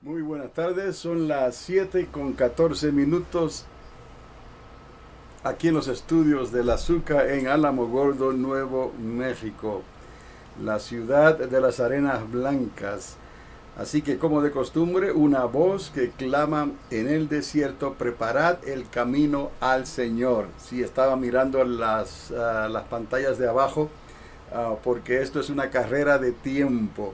Muy buenas tardes, son las 7:14 aquí en los estudios del Azúcar en Álamo Gordo, Nuevo México, la ciudad de las arenas blancas. Así que como de costumbre, una voz que clama en el desierto: preparad el camino al Señor. Sí, estaba mirando las pantallas de abajo, porque esto es una carrera de tiempo.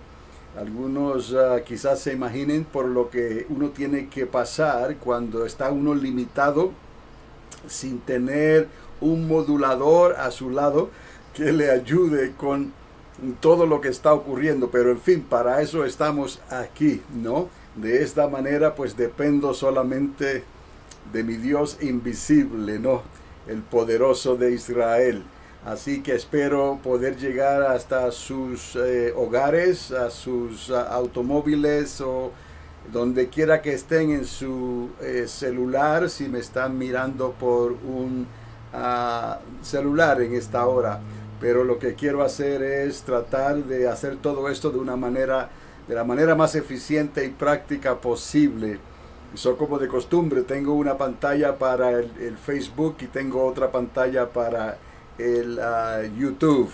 Algunos quizás se imaginen por lo que uno tiene que pasar cuando está uno limitado, sin tener un modulador a su lado que le ayude con todo lo que está ocurriendo. Pero en fin, para eso estamos aquí, ¿no? De esta manera pues dependo solamente de mi Dios invisible, ¿no? El poderoso de Israel. Así que espero poder llegar hasta sus hogares, a sus automóviles o donde quiera que estén en su celular, si me están mirando por un celular en esta hora. Pero lo que quiero hacer es tratar de hacer todo esto de la manera más eficiente y práctica posible. Eso, como de costumbre, tengo una pantalla para el Facebook y tengo otra pantalla para el YouTube,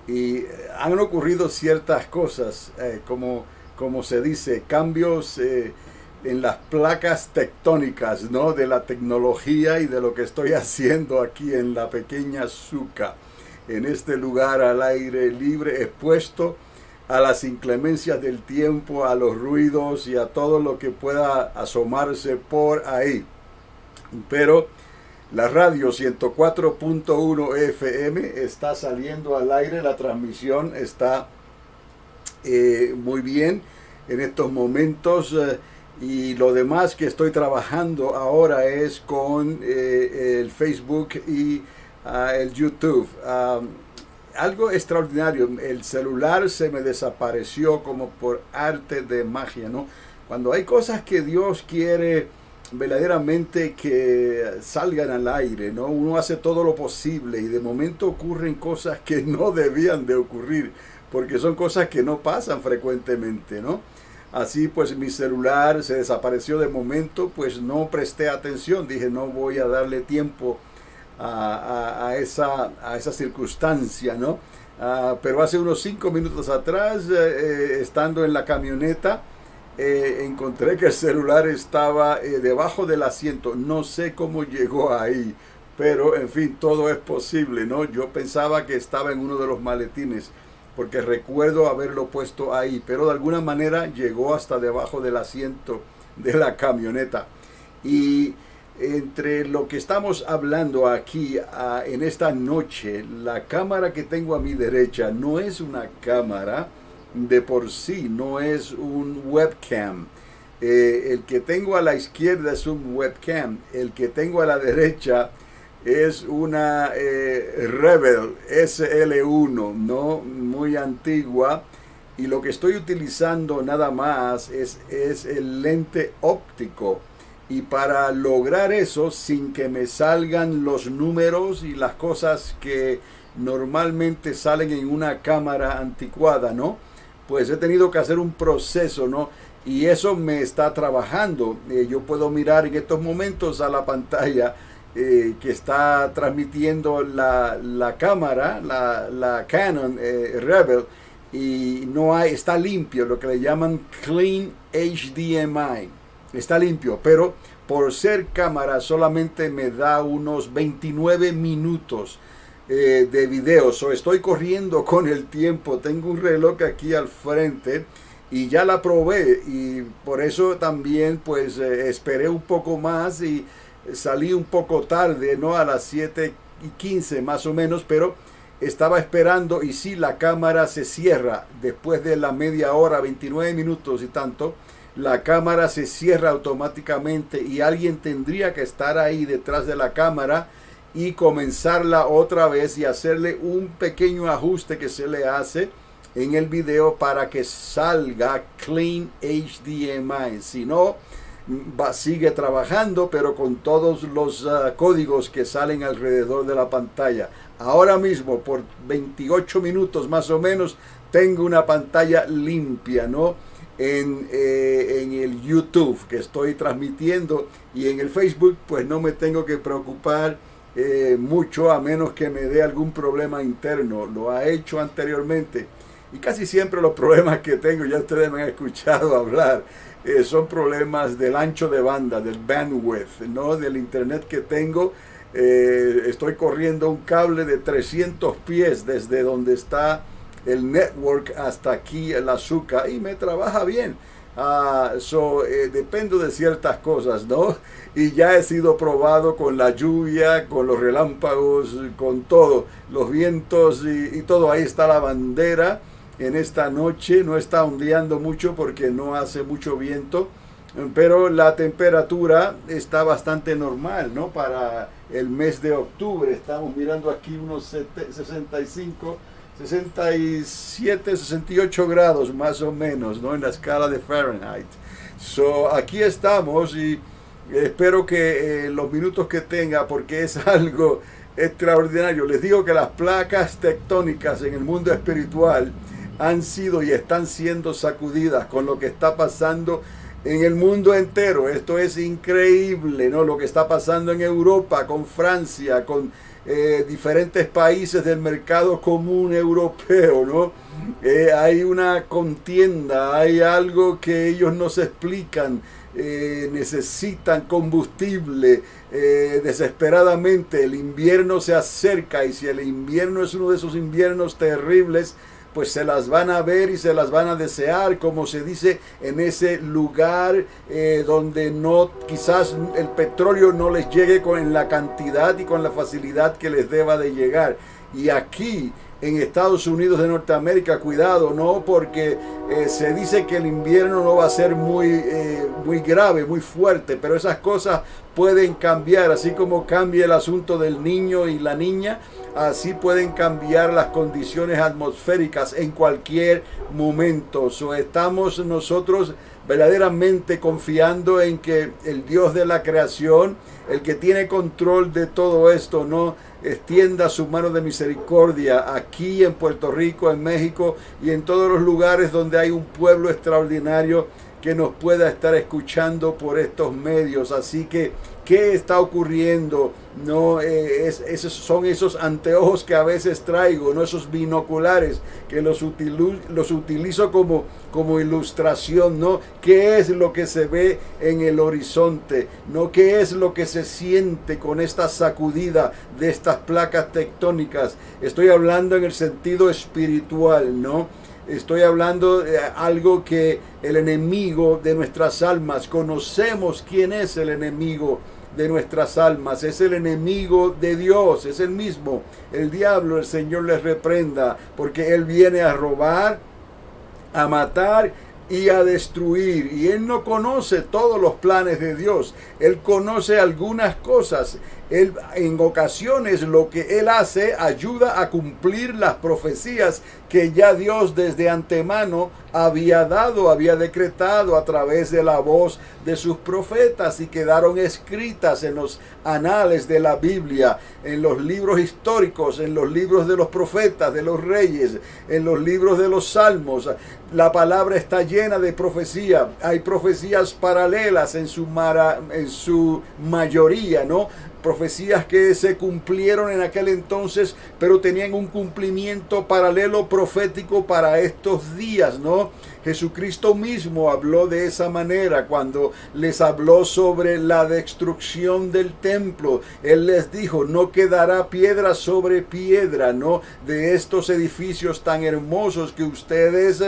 y han ocurrido ciertas cosas, como se dice, cambios en las placas tectónicas, ¿no? De la tecnología y de lo que estoy haciendo aquí en la pequeña Azúcar, en este lugar al aire libre, expuesto a las inclemencias del tiempo, a los ruidos y a todo lo que pueda asomarse por ahí. Pero la radio 104.1 FM está saliendo al aire, la transmisión está muy bien en estos momentos, y lo demás que estoy trabajando ahora es con el Facebook y el YouTube. Algo extraordinario, el celular se me desapareció como por arte de magia, ¿no? Cuando hay cosas que Dios quiere verdaderamente que salgan al aire, ¿no? Uno hace todo lo posible y de momento ocurren cosas que no debían de ocurrir, porque son cosas que no pasan frecuentemente, ¿no? Así pues mi celular se desapareció de momento, pues no presté atención, dije no voy a darle tiempo a esa circunstancia, ¿no? Pero hace unos 5 minutos atrás, estando en la camioneta, encontré que el celular estaba debajo del asiento. No sé cómo llegó ahí, pero en fin, todo es posible, ¿no? Yo pensaba que estaba en uno de los maletines, porque recuerdo haberlo puesto ahí, pero de alguna manera llegó hasta debajo del asiento de la camioneta. Y entre lo que estamos hablando aquí en esta noche, la cámara que tengo a mi derecha no es una cámara de por sí, no es un webcam. El que tengo a la izquierda es un webcam, el que tengo a la derecha es una Rebel SL1, ¿no? Muy antigua, y lo que estoy utilizando nada más es el lente óptico. Y para lograr eso, sin que me salgan los números y las cosas que normalmente salen en una cámara anticuada, ¿no? Pues he tenido que hacer un proceso, ¿no? Y eso me está trabajando. Yo puedo mirar en estos momentos a la pantalla que está transmitiendo la cámara, la Canon Rebel, y no hay, está limpio, lo que le llaman Clean HDMI. Está limpio, pero por ser cámara solamente me da unos 29 minutos de video. Estoy corriendo con el tiempo. Tengo un reloj aquí al frente y ya la probé, y por eso también pues esperé un poco más y salí un poco tarde, ¿no? A las 7:15 más o menos, pero estaba esperando, y sí, la cámara se cierra después de la media hora, 29 minutos y tanto. La cámara se cierra automáticamente y alguien tendría que estar ahí detrás de la cámara y comenzarla otra vez y hacerle un pequeño ajuste que se le hace en el video para que salga Clean HDMI. Si no, sigue trabajando, pero con todos los códigos que salen alrededor de la pantalla. Ahora mismo, por 28 minutos más o menos, tengo una pantalla limpia, ¿no? en el YouTube que estoy transmitiendo, y en el Facebook pues no me tengo que preocupar mucho, a menos que me dé algún problema interno. Lo ha hecho anteriormente y casi siempre los problemas que tengo, ya ustedes me han escuchado hablar, son problemas del ancho de banda, del bandwidth, ¿no? Del internet que tengo. Estoy corriendo un cable de 300 pies desde donde está el network hasta aquí el azúcar, y me trabaja bien. Dependo de ciertas cosas, ¿no? Y ya he sido probado con la lluvia, con los relámpagos, con todo, los vientos y todo. Ahí está la bandera. En esta noche no está ondeando mucho porque no hace mucho viento, pero la temperatura está bastante normal, ¿no? Para el mes de octubre estamos mirando aquí unos 65, 67, 68 grados más o menos, ¿no? En la escala de Fahrenheit. Aquí estamos, y espero que los minutos que tenga, porque es algo extraordinario. Les digo que las placas tectónicas en el mundo espiritual han sido y están siendo sacudidas con lo que está pasando en el mundo entero. Esto es increíble, ¿no? Lo que está pasando en Europa, con Francia, con diferentes países del mercado común europeo, ¿no? Hay una contienda, hay algo que ellos no se explican. Necesitan combustible desesperadamente. El invierno se acerca, y si el invierno es uno de esos inviernos terribles, pues se las van a ver y se las van a desear, como se dice, en ese lugar donde quizás el petróleo no les llegue con la cantidad y con la facilidad que les deba de llegar. Y aquí en Estados Unidos de Norteamérica, cuidado, ¿no? Porque se dice que el invierno no va a ser muy grave, muy fuerte, pero esas cosas pueden cambiar. Así como cambia el asunto del niño y la niña, así pueden cambiar las condiciones atmosféricas en cualquier momento. Estamos nosotros verdaderamente confiando en que el Dios de la creación, el que tiene control de todo esto, no extienda su mano de misericordia aquí en Puerto Rico, en México y en todos los lugares donde hay un pueblo extraordinario que nos pueda estar escuchando por estos medios. Así que, ¿qué está ocurriendo? No, son esos anteojos que a veces traigo, no, esos binoculares que los utilizo como ilustración, ¿no? ¿Qué es lo que se ve en el horizonte? ¿No? ¿Qué es lo que se siente con esta sacudida de estas placas tectónicas? Estoy hablando en el sentido espiritual, ¿no? Estoy hablando de algo que el enemigo de nuestras almas, conocemos quién es el enemigo de nuestras almas, es el enemigo de Dios, es el mismo, el diablo. El Señor les reprenda, porque él viene a robar, a matar y a destruir, y él no conoce todos los planes de Dios. Él conoce algunas cosas. Él, en ocasiones, lo que él hace ayuda a cumplir las profecías que ya Dios desde antemano había dado, había decretado a través de la voz de sus profetas, y quedaron escritas en los anales de la Biblia, en los libros históricos, en los libros de los profetas, de los reyes, en los libros de los salmos. La palabra está llena de profecía. Hay profecías paralelas en su mayoría, ¿no? Profecías que se cumplieron en aquel entonces, pero tenían un cumplimiento paralelo profético para estos días, ¿no? Jesucristo mismo habló de esa manera cuando les habló sobre la destrucción del templo. Él les dijo, no quedará piedra sobre piedra, ¿no? De estos edificios tan hermosos que ustedes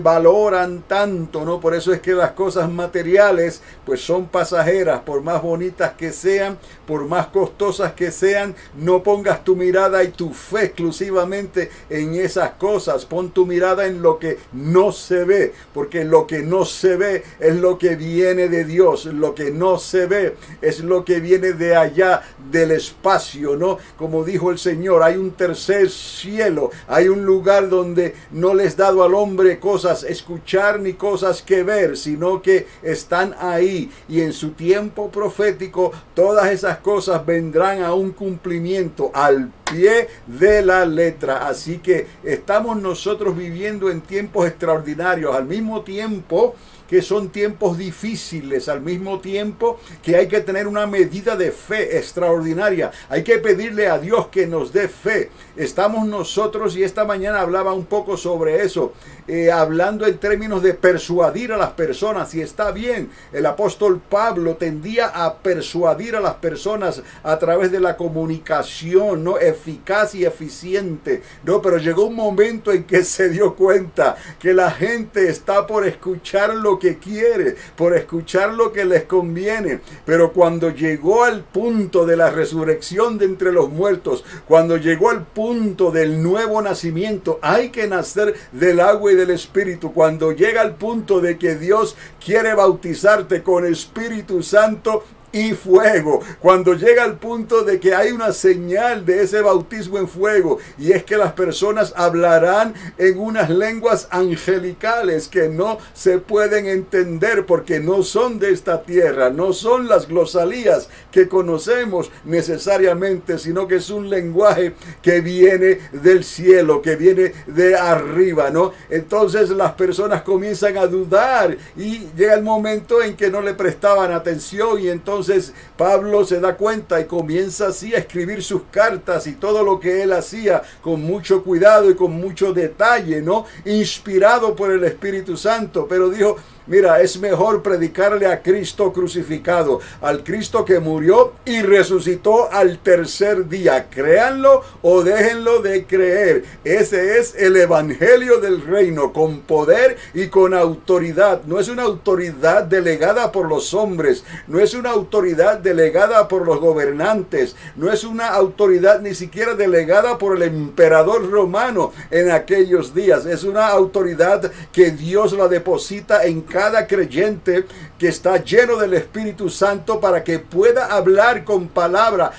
valoran tanto, ¿no? Por eso es que las cosas materiales pues son pasajeras. Por más bonitas que sean, por más costosas que sean, no pongas tu mirada y tu fe exclusivamente en esas cosas. Pon tu mirada en lo que no se ve, porque lo que no se ve es lo que viene de Dios. Lo que no se ve es lo que viene de allá del espacio, ¿no? Como dijo el Señor, hay un tercer cielo, hay un lugar donde no les he dado al hombre cosas escuchar ni cosas que ver, sino que están ahí, y en su tiempo profético todas esas cosas vendrán a un cumplimiento al pie de la letra. Así que estamos nosotros viviendo en tiempos extraordinarios. necesarios, al mismo tiempo que son tiempos difíciles, al mismo tiempo que hay que tener una medida de fe extraordinaria. Hay que pedirle a Dios que nos dé fe. Estamos nosotros, y esta mañana hablaba un poco sobre eso, hablando en términos de persuadir a las personas, y está bien. El apóstol Pablo tendía a persuadir a las personas a través de la comunicación, ¿no?, eficaz y eficiente, ¿no? Pero llegó un momento en que se dio cuenta que la gente está por escuchar lo que quiere, por escuchar lo que les conviene. Pero cuando llegó al punto de la resurrección de entre los muertos, cuando llegó al punto del nuevo nacimiento, hay que nacer del agua y del Espíritu. Cuando llega al punto de que Dios quiere bautizarte con Espíritu Santo y fuego, cuando llega al punto de que hay una señal de ese bautismo en fuego, y es que las personas hablarán en unas lenguas angelicales que no se pueden entender porque no son de esta tierra, no son las glosalías que conocemos necesariamente, sino que es un lenguaje que viene del cielo, que viene de arriba, ¿no? Entonces las personas comienzan a dudar y llega el momento en que no le prestaban atención, y entonces Pablo se da cuenta y comienza así a escribir sus cartas y todo lo que él hacía con mucho cuidado y con mucho detalle, ¿no? Inspirado por el Espíritu Santo. Pero dijo: mira, es mejor predicarle a Cristo crucificado, al Cristo que murió y resucitó al tercer día. Créanlo o déjenlo de creer. Ese es el evangelio del reino, con poder y con autoridad. No es una autoridad delegada por los hombres, no es una autoridad delegada por los gobernantes, no es una autoridad ni siquiera delegada por el emperador romano en aquellos días. Es una autoridad que Dios la deposita en cada creyente que está lleno del Espíritu Santo, para que pueda hablar con palabra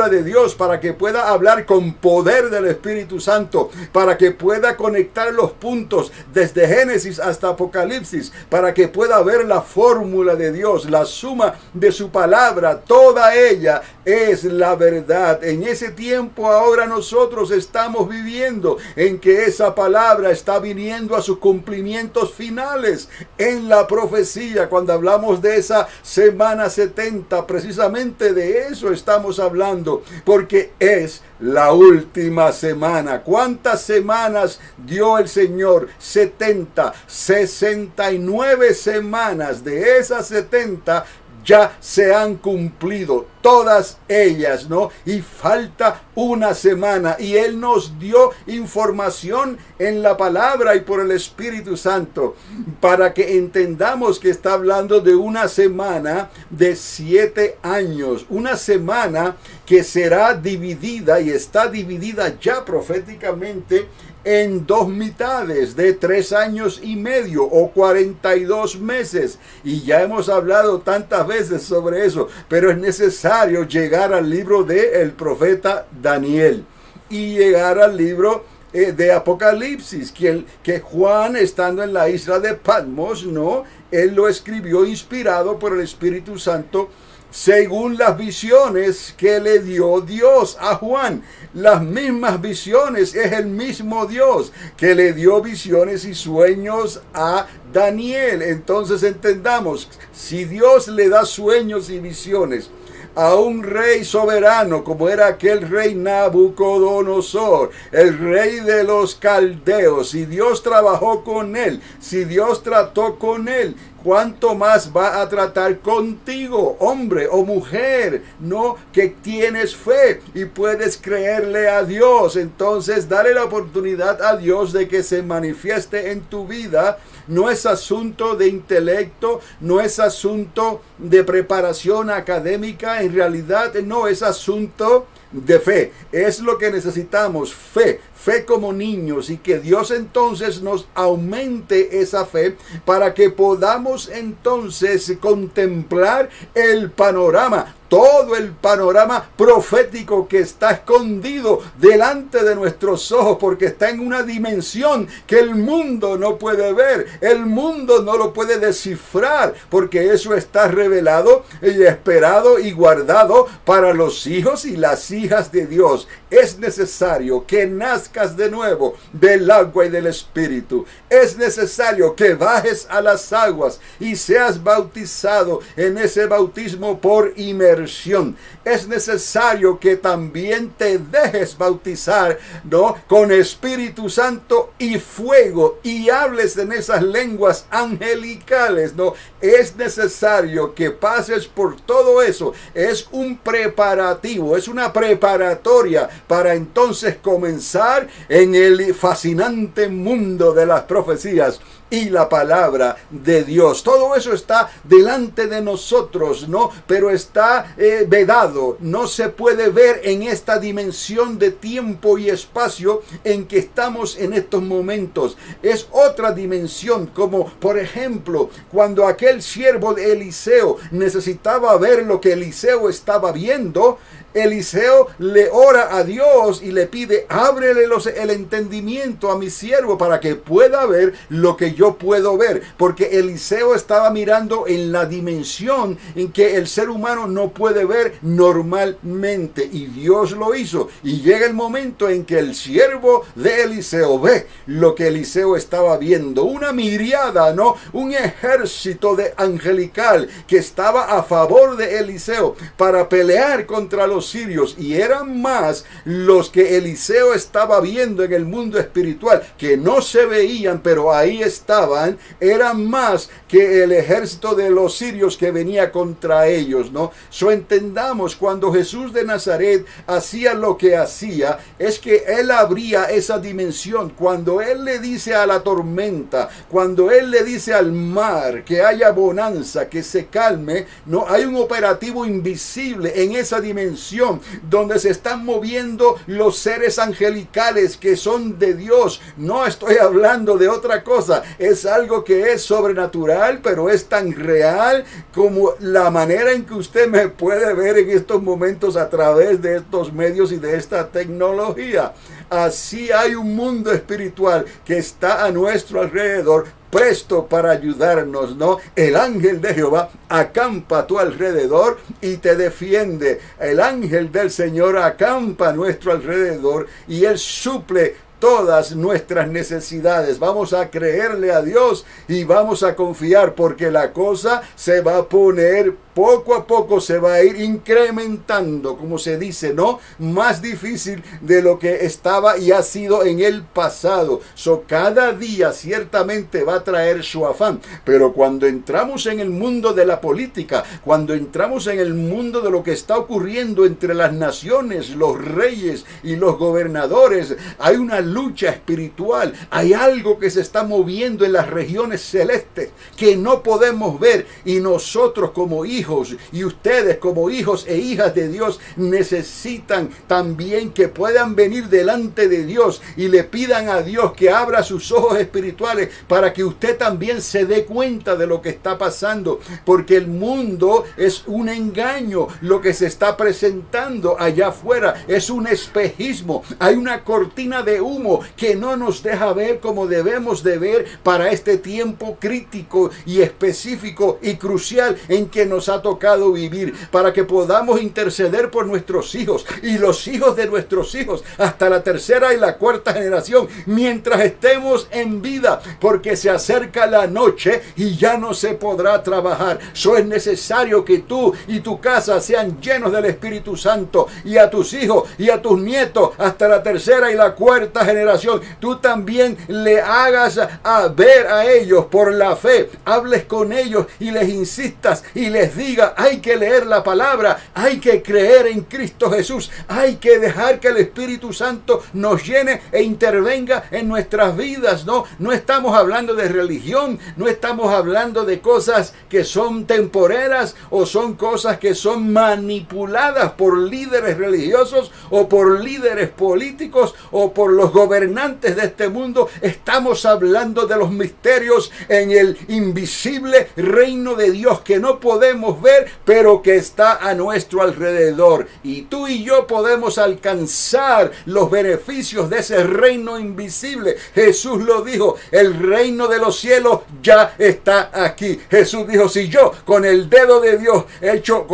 de Dios, para que pueda hablar con poder del Espíritu Santo, para que pueda conectar los puntos desde Génesis hasta Apocalipsis, para que pueda ver la fórmula de Dios, la suma de su palabra. Toda ella es la verdad. En ese tiempo ahora nosotros estamos viviendo en que esa palabra está viniendo a sus cumplimientos finales en la profecía. Cuando hablamos de esa semana 70, precisamente de eso estamos hablando, porque es la última semana. ¿Cuántas semanas dio el Señor? 70, 69 semanas. De esas 70 ya se han cumplido todas ellas, ¿no? Y falta una semana, y Él nos dio información en la palabra y por el Espíritu Santo para que entendamos que está hablando de una semana de 7 años, una semana que será dividida, y está dividida ya proféticamente, en 2 mitades de 3 años y medio o 42 meses. Y ya hemos hablado tantas veces sobre eso, pero es necesario llegar al libro del profeta Daniel y llegar al libro de Apocalipsis, que Juan, estando en la isla de Patmos, ¿no?, él lo escribió inspirado por el Espíritu Santo, según las visiones que le dio Dios a Juan. Las mismas visiones, es el mismo Dios que le dio visiones y sueños a Daniel. Entonces entendamos, si Dios le da sueños y visiones a un rey soberano como era aquel rey Nabucodonosor, el rey de los caldeos, si Dios trabajó con él, si Dios trató con él, ¿cuánto más va a tratar contigo, hombre o mujer, no, que tienes fe y puedes creerle a Dios? Entonces, dale la oportunidad a Dios de que se manifieste en tu vida. No es asunto de intelecto, no es asunto de preparación académica, en realidad no, es asunto de fe. Es lo que necesitamos, fe como niños, y que Dios entonces nos aumente esa fe para que podamos entonces contemplar el panorama, todo el panorama profético que está escondido delante de nuestros ojos, porque está en una dimensión que el mundo no puede ver, el mundo no lo puede descifrar, porque eso está revelado y esperado y guardado para los hijos y las hijas de Dios. Es necesario que nazcas de nuevo del agua y del Espíritu. Es necesario que bajes a las aguas y seas bautizado en ese bautismo por inmersión. Es necesario que también te dejes bautizar, ¿no?, con Espíritu Santo y fuego, y hables en esas lenguas angelicales, ¿no? Es necesario que pases por todo eso. Es un preparativo, es una preparatoria para entonces comenzar en el fascinante mundo de las profecías y la palabra de Dios. Todo eso está delante de nosotros, ¿no? Pero está vedado, no se puede ver en esta dimensión de tiempo y espacio en que estamos en estos momentos. Es otra dimensión, como por ejemplo, cuando aquel siervo de Eliseo necesitaba ver lo que Eliseo estaba viendo, Eliseo le ora a Dios y le pide: ábrele el entendimiento a mi siervo para que pueda ver lo que yo puedo ver, porque Eliseo estaba mirando en la dimensión en que el ser humano no puede ver normalmente, y Dios lo hizo, y llega el momento en que el siervo de Eliseo ve lo que Eliseo estaba viendo, una miriada, ¿no?, un ejército de angelical que estaba a favor de Eliseo para pelear contra los sirios, y eran más los que Eliseo estaba viendo en el mundo espiritual, que no se veían, pero ahí estaban, eran más que el ejército de los sirios que venía contra ellos, ¿no? Entendamos, cuando Jesús de Nazaret hacía lo que hacía, es que él abría esa dimensión. Cuando él le dice a la tormenta, cuando él le dice al mar que haya bonanza, que se calme, no hay un operativo invisible en esa dimensión donde se están moviendo los seres angelicales que son de Dios. No estoy hablando de otra cosa, es algo que es sobrenatural, pero es tan real como la manera en que usted me puede ver en estos momentos a través de estos medios y de esta tecnología. Así hay un mundo espiritual que está a nuestro alrededor, presto para ayudarnos, ¿no? El ángel de Jehová acampa a tu alrededor y te defiende. El ángel del Señor acampa a nuestro alrededor y él suple todas nuestras necesidades. Vamos a creerle a Dios y vamos a confiar, porque la cosa se va a poner poco a poco, se va a ir incrementando, como se dice, ¿no? Más difícil de lo que estaba y ha sido en el pasado. Cada día ciertamente va a traer su afán, pero cuando entramos en el mundo de la política, cuando entramos en el mundo de lo que está ocurriendo entre las naciones, los reyes y los gobernadores, hay una lucha espiritual, hay algo que se está moviendo en las regiones celestes que no podemos ver, y nosotros como hijos y ustedes como hijos e hijas de Dios necesitan también que puedan venir delante de Dios y le pidan a Dios que abra sus ojos espirituales para que usted también se dé cuenta de lo que está pasando, porque el mundo es un engaño. Lo que se está presentando allá afuera es un espejismo, hay una cortina de humo que no nos deja ver como debemos de ver para este tiempo crítico y específico y crucial en que nos ha tocado vivir, para que podamos interceder por nuestros hijos y los hijos de nuestros hijos hasta la tercera y la cuarta generación, mientras estemos en vida, porque se acerca la noche y ya no se podrá trabajar. Es necesario que tú y tu casa sean llenos del Espíritu Santo, y a tus hijos y a tus nietos hasta la tercera y la cuarta generación tú también le hagas a ver a ellos por la fe, hables con ellos y les insistas y les diga: hay que leer la palabra, hay que creer en Cristo Jesús, hay que dejar que el Espíritu Santo nos llene e intervenga en nuestras vidas. No estamos hablando de religión, no estamos hablando de cosas que son temporeras o son cosas que son manipuladas por líderes religiosos o por líderes políticos o por los gobernantes de este mundo. Estamos hablando de los misterios en el invisible reino de Dios que no podemos podemos ver, pero que está a nuestro alrededor. Y tú y yo podemos alcanzar los beneficios de ese reino invisible. Jesús lo dijo, el reino de los cielos ya está aquí. Jesús dijo, si yo con el dedo de Dios hecho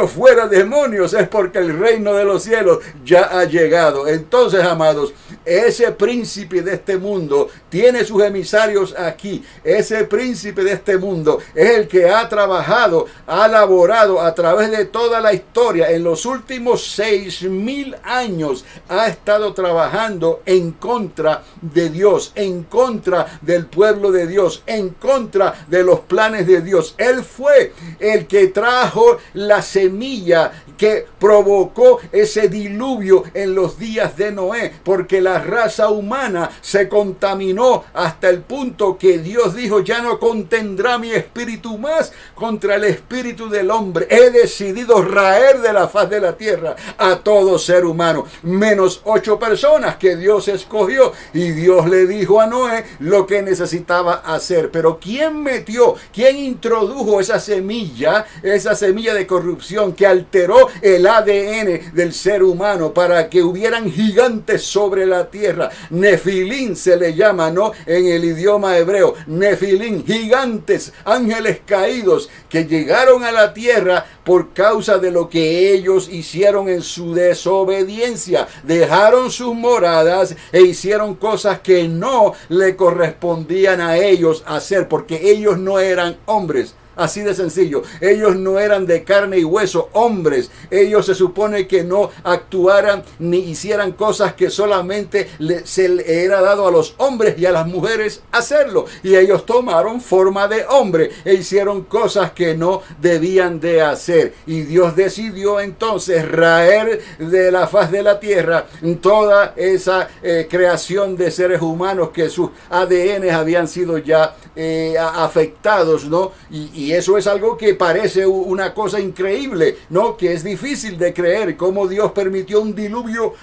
fuera demonios, es porque el reino de los cielos ya ha llegado. Entonces, amados, ese príncipe de este mundo tiene sus emisarios aquí. Ese príncipe de este mundo es el que ha trabajado, ha laborado a través de toda la historia. En los últimos 6,000 años ha estado trabajando en contra de Dios, en contra del pueblo de Dios, en contra de los planes de Dios. Él fue el que trajo la semilla que provocó ese diluvio en los días de Noé, porque la raza humana se contaminó hasta el punto que Dios dijo, ya no contendrá mi espíritu más contra el espíritu del hombre. He decidido raer de la faz de la tierra a todo ser humano, menos 8 personas que Dios escogió, y Dios le dijo a Noé lo que necesitaba hacer. Pero ¿quién introdujo esa semilla de corrupción que alteró el ADN del ser humano para que hubieran gigantes sobre la tierra? Nefilín se le llama, ¿no?, en el idioma hebreo. Nefilín, gigantes, ángeles caídos que llegaron a la tierra por causa de lo que ellos hicieron en su desobediencia. Dejaron sus moradas e hicieron cosas que no le correspondían a ellos hacer, porque ellos no eran hombres. Así de sencillo. Ellos no eran de carne y hueso, hombres. Ellos se supone que no actuaran ni hicieran cosas que solamente se le era dado a los hombres y a las mujeres hacerlo. Y ellos tomaron forma de hombre e hicieron cosas que no debían de hacer. Y Dios decidió entonces raer de la faz de la tierra toda esa creación de seres humanos que sus ADN habían sido ya afectados, ¿no? Y eso es algo que parece una cosa increíble, ¿no? Que es difícil de creer, cómo Dios permitió un diluvio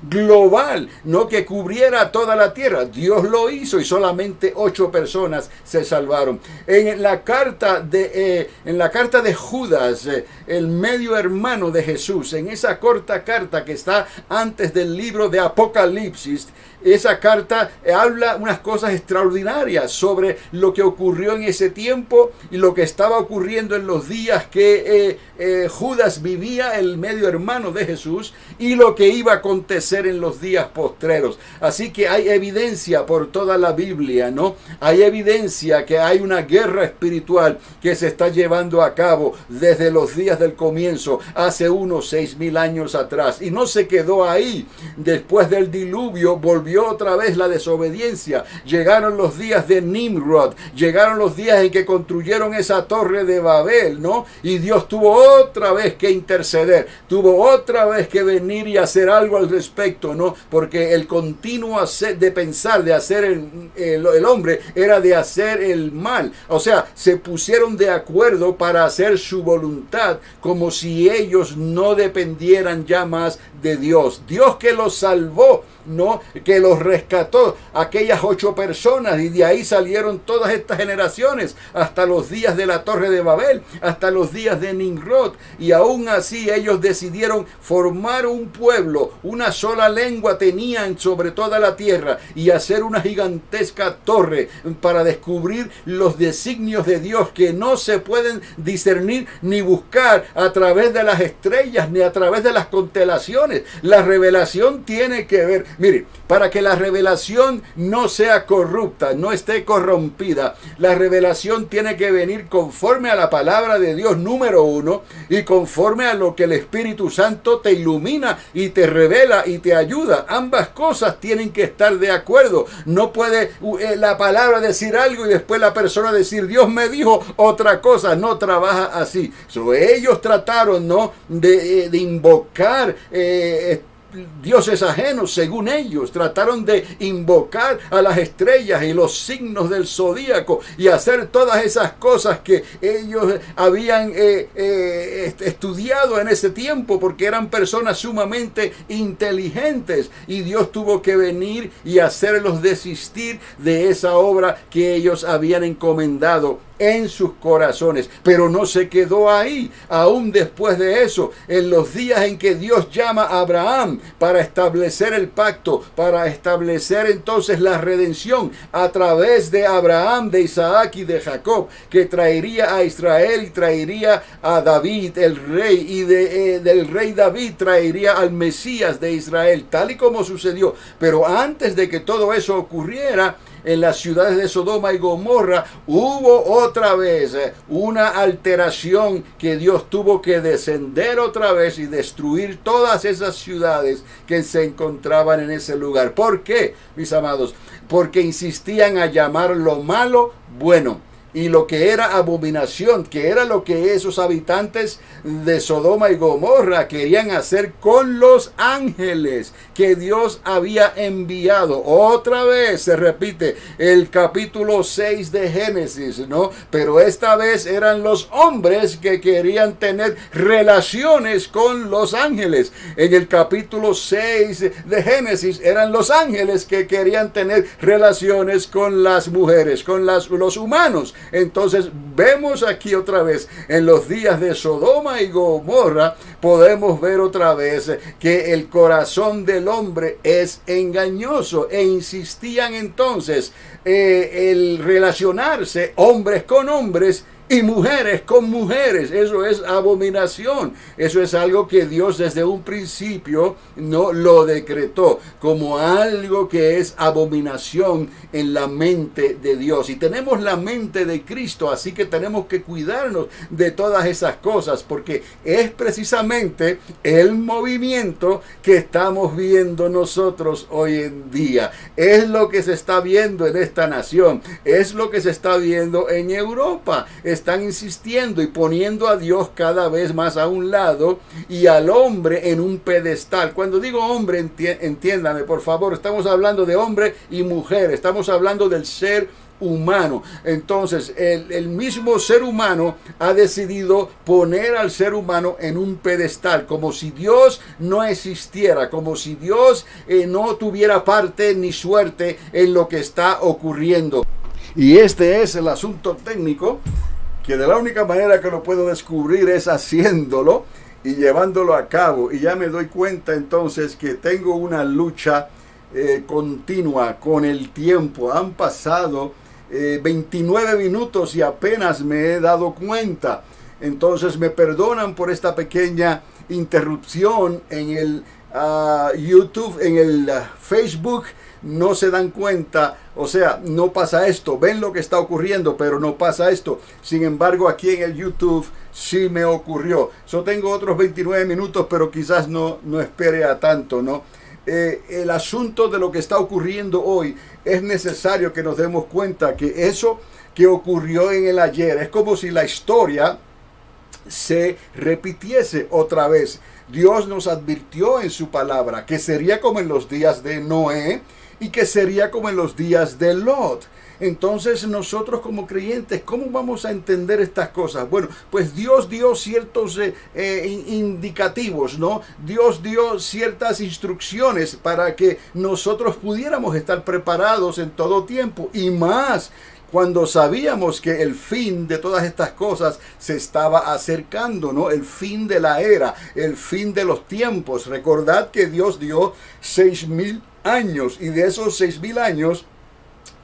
global, ¿no?, que cubriera toda la tierra. Dios lo hizo y solamente 8 personas se salvaron. En la carta de Judas, el medio hermano de Jesús, en esa corta carta que está antes del libro de Apocalipsis, esa carta habla unas cosas extraordinarias sobre lo que ocurrió en ese tiempo y lo que estaba ocurriendo en los días que Judas vivía, el medio hermano de Jesús, y lo que iba a acontecer en los días postreros. Así que hay evidencia por toda la Biblia, ¿no? Hay evidencia que hay una guerra espiritual que se está llevando a cabo desde los días del comienzo, hace unos 6,000 años atrás. Y no se quedó ahí. Después del diluvio volvió otra vez la desobediencia. Llegaron los días de Nimrod, llegaron los días en que construyeron esa torre de Babel, ¿no? Y Dios tuvo otra vez que interceder, tuvo otra vez que venir y hacer algo al respecto, ¿no? Porque el continuo de pensar, de hacer el hombre, era de hacer el mal. O sea, se pusieron de acuerdo para hacer su voluntad, como si ellos no dependieran ya más de Dios. Dios que los salvó, ¿no?, que los rescató, aquellas 8 personas, y de ahí salieron todas estas generaciones hasta los días de la Torre de Babel, hasta los días de Nimrod. Y aún así ellos decidieron formar un pueblo, una sola lengua tenían sobre toda la tierra, y hacer una gigantesca torre para descubrir los designios de Dios que no se pueden discernir ni buscar a través de las estrellas ni a través de las constelaciones. La revelación tiene que ver, mire, para que la revelación no sea corrupta, no esté corrompida, la revelación tiene que venir conforme a la palabra de Dios, número 1, y conforme a lo que el Espíritu Santo te ilumina y te revela y te ayuda. Ambas cosas tienen que estar de acuerdo. No puede la palabra decir algo y después la persona decir, Dios me dijo otra cosa. No trabaja así. Ellos trataron, ¿no?, de invocar dioses ajenos según ellos. Trataron de invocar a las estrellas y los signos del zodíaco y hacer todas esas cosas que ellos habían estudiado en ese tiempo, porque eran personas sumamente inteligentes, y Dios tuvo que venir y hacerlos desistir de esa obra que ellos habían encomendado en sus corazones. Pero no se quedó ahí. Aún después de eso, en los días en que Dios llama a Abraham para establecer el pacto, para establecer entonces la redención a través de Abraham, de Isaac y de Jacob, que traería a Israel y traería a David el rey, y del rey David traería al Mesías de Israel, tal y como sucedió. Pero antes de que todo eso ocurriera, en las ciudades de Sodoma y Gomorra hubo otra vez una alteración, que Dios tuvo que descender otra vez y destruir todas esas ciudades que se encontraban en ese lugar. ¿Por qué, mis amados? Porque insistían a llamar lo malo bueno, y lo que era abominación, que era lo que esos habitantes de Sodoma y Gomorra querían hacer con los ángeles que Dios había enviado. Otra vez se repite el capítulo 6 de Génesis, ¿no? Pero esta vez eran los hombres que querían tener relaciones con los ángeles. En el capítulo 6 de Génesis eran los ángeles que querían tener relaciones con las mujeres, con los humanos. Entonces vemos aquí otra vez, en los días de Sodoma y Gomorra, podemos ver otra vez que el corazón del hombre es engañoso, e insistían entonces el relacionarse hombres con hombres y mujeres con mujeres. Eso es abominación. Eso es algo que Dios desde un principio no lo decretó como algo que es abominación en la mente de Dios. Y tenemos la mente de Cristo, así que tenemos que cuidarnos de todas esas cosas, porque es precisamente el movimiento que estamos viendo nosotros hoy en día. Es lo que se está viendo en esta nación, es lo que se está viendo en Europa. Están insistiendo y poniendo a Dios cada vez más a un lado y al hombre en un pedestal. Cuando digo hombre, entiéndame por favor, estamos hablando de hombre y mujer, estamos hablando del ser humano. Entonces el mismo ser humano ha decidido poner al ser humano en un pedestal, como si Dios no existiera, como si Dios no tuviera parte ni suerte en lo que está ocurriendo. Y este es el asunto técnico, que de la única manera que lo puedo descubrir es haciéndolo y llevándolo a cabo. Y ya me doy cuenta entonces que tengo una lucha continua con el tiempo. Han pasado 29 minutos y apenas me he dado cuenta. Entonces me perdonan por esta pequeña interrupción en el YouTube, en el Facebook. No se dan cuenta, o sea, no pasa esto, ven lo que está ocurriendo, pero no pasa esto. Sin embargo, aquí en el YouTube sí me ocurrió. Yo tengo otros 29 minutos, pero quizás no espere a tanto, ¿no? El asunto de lo que está ocurriendo hoy, es necesario que nos demos cuenta que eso que ocurrió en el ayer es como si la historia se repitiese otra vez. Dios nos advirtió en su palabra que sería como en los días de Noé y que sería como en los días de Lot. Entonces nosotros como creyentes, ¿cómo vamos a entender estas cosas? Bueno, pues Dios dio ciertos indicativos, ¿no? Dios dio ciertas instrucciones para que nosotros pudiéramos estar preparados en todo tiempo, y más cuando sabíamos que el fin de todas estas cosas se estaba acercando, ¿no? El fin de la era, el fin de los tiempos. Recordad que Dios dio 6,000 años, y de esos 6,000 años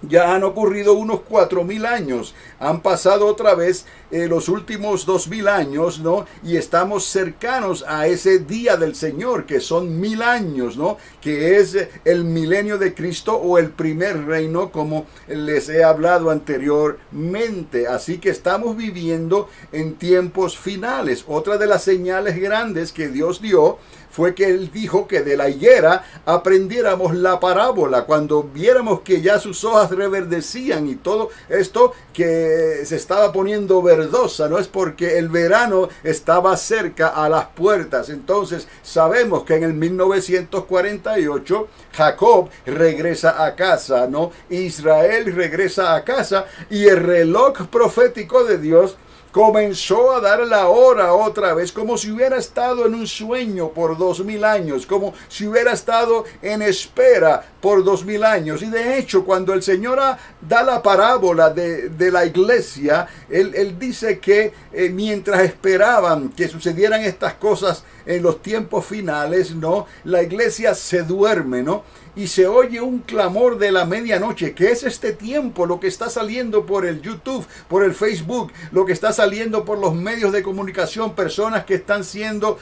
ya han ocurrido unos 4,000 años. Han pasado otra vez los últimos 2,000 años, ¿no? Y estamos cercanos a ese día del Señor, que son 1,000 años, ¿no? Que es el milenio de Cristo, o el primer reino, como les he hablado anteriormente. Así que estamos viviendo en tiempos finales. Otra de las señales grandes que Dios dio fue que Él dijo que de la higuera aprendiéramos la parábola. Cuando viéramos que ya sus hojas reverdecían y todo esto que se estaba poniendo verdosa, no es porque el verano estaba cerca a las puertas. Entonces sabemos que en el 1948 Jacob regresa a casa, ¿no? Israel regresa a casa y el reloj profético de Dios comenzó a dar la hora otra vez, como si hubiera estado en un sueño por 2000 años, como si hubiera estado en espera por 2000 años. Y de hecho, cuando el Señor da la parábola de la iglesia, él dice que mientras esperaban que sucedieran estas cosas en los tiempos finales, ¿no? La iglesia se duerme, ¿no? Y se oye un clamor de la medianoche, que es este tiempo, lo que está saliendo por el YouTube, por el Facebook, lo que está saliendo por los medios de comunicación, personas que están siendo,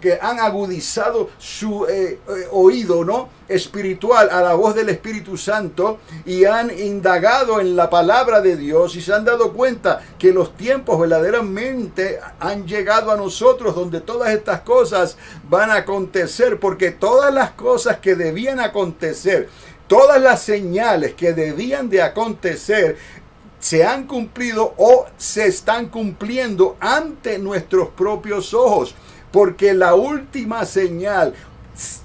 que han agudizado su oído, ¿no? Espiritual a la voz del Espíritu Santo y han indagado en la palabra de Dios y se han dado cuenta que los tiempos verdaderamente han llegado a nosotros, donde todas estas cosas van a acontecer, porque todas las cosas que debían acontecer, todas las señales que debían de acontecer, se han cumplido o se están cumpliendo ante nuestros propios ojos, porque la última señal,